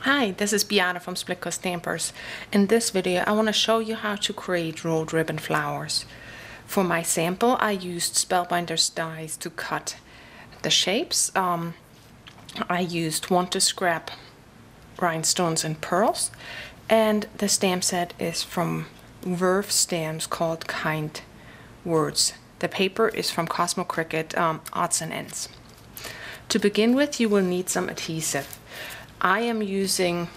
Hi, this is Beata from Splitcoaststampers. In this video, I want to show you how to create rolled ribbon flowers. For my sample, I used Spellbinder's dies to cut the shapes. I used Want to Scrap rhinestones and pearls, and the stamp set is from Verve Stamps called Kind Words. The paper is from Cosmo Cricket Odds and Ends. To begin with, you will need some adhesive. I am using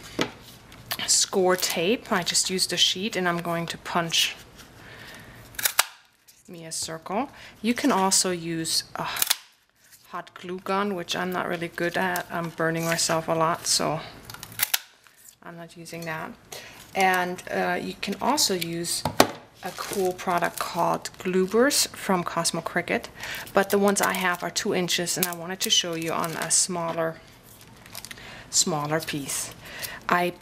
score tape. I just used a sheet and I'm going to punch me a circle. You can also use a hot glue gun, which I'm not really good at. I'm burning myself a lot, so I'm not using that. And you can also use a cool product called Gloobers from Cosmo Cricket, but the ones I have are 2 inches and I wanted to show you on a smaller piece. I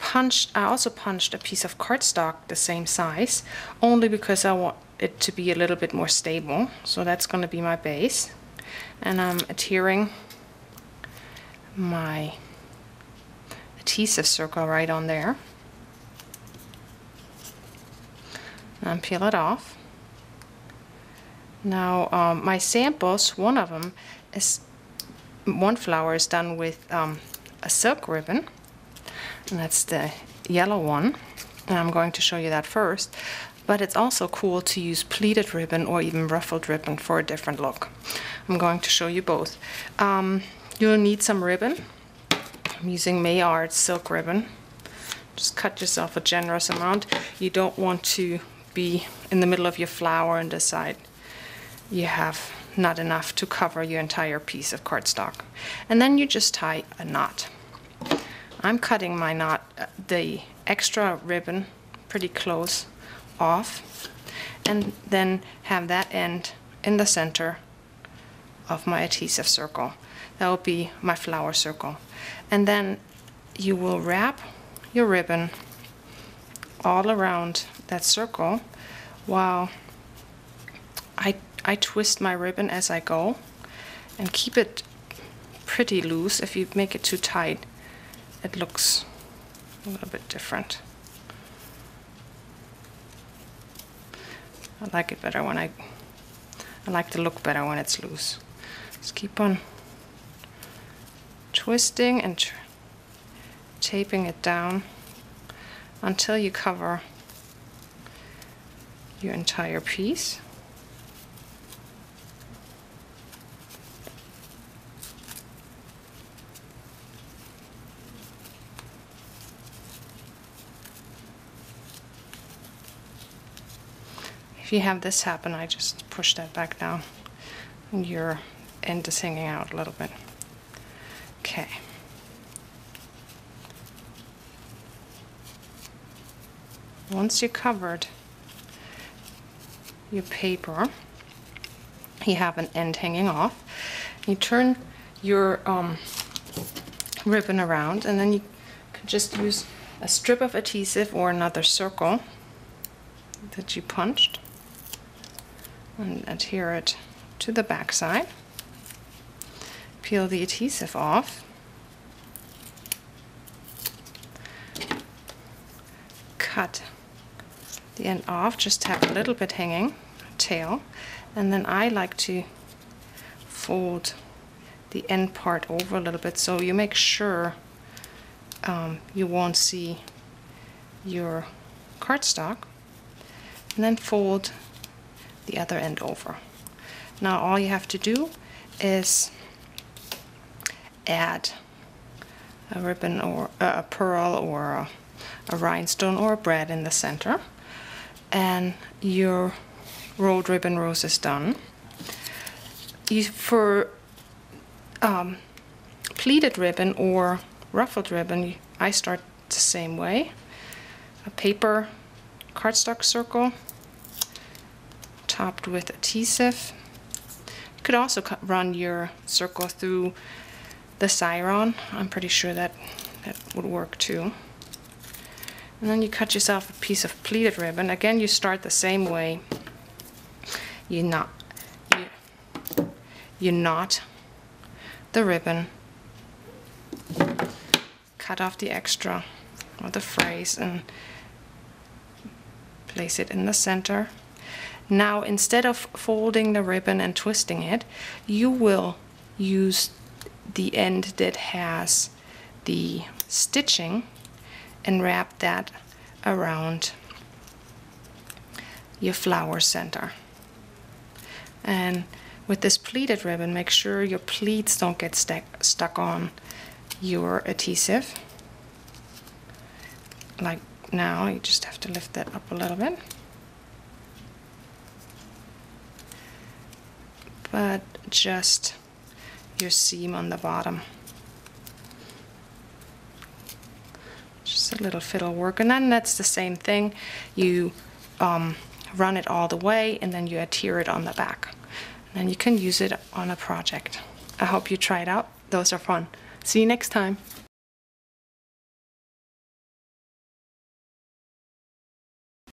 also punched a piece of cardstock the same size, only because I want it to be a little bit more stable. So that's going to be my base, and I'm adhering my adhesive circle right on there. And peel it off. Now my samples, one flower is done with a silk ribbon, and that's the yellow one, and I'm going to show you that first. But it's also cool to use pleated ribbon or even ruffled ribbon for a different look. I'm going to show you both. You'll need some ribbon. I'm using Mayard silk ribbon. Just cut yourself a generous amount. You don't want to be in the middle of your flower and decide you have not enough to cover your entire piece of cardstock. And then you just tie a knot. I'm cutting my knot, the extra ribbon, pretty close off, and then have that end in the center of my adhesive circle. That will be my flower circle. And then you will wrap your ribbon all around that circle while I twist my ribbon as I go, and keep it pretty loose. If you make it too tight, it looks a little bit different. I like it better when I like the look better when it's loose. Just keep on twisting and taping it down until you cover your entire piece. If you have this happen, I just push that back down and your end is hanging out a little bit. Okay. Once you covered your paper, you have an end hanging off. You turn your ribbon around, and then you can just use a strip of adhesive or another circle that you punched and adhere it to the back side. Peel the adhesive off. Cut the end off, just have a little bit hanging tail, and then I like to fold the end part over a little bit so you make sure you won't see your cardstock, and then fold the other end over. Now all you have to do is add a ribbon or a pearl or a rhinestone or a brad in the center, and your rolled ribbon rose is done. For pleated ribbon or ruffled ribbon, I start the same way. A paper cardstock circle topped with adhesive. You could also run your circle through the Siron. I'm pretty sure that would work too. And then you cut yourself a piece of pleated ribbon. Again, you start the same way. You knot the ribbon, cut off the extra or the phrase and place it in the center. Now, instead of folding the ribbon and twisting it, you will use the end that has the stitching and wrap that around your flower center. And with this pleated ribbon, make sure your pleats don't get stuck on your adhesive. Like now, you just have to lift that up a little bit. But just your seam on the bottom. Just a little fiddle work, and then that's the same thing. You run it all the way, and then you adhere it on the back. And then you can use it on a project. I hope you try it out. Those are fun. See you next time.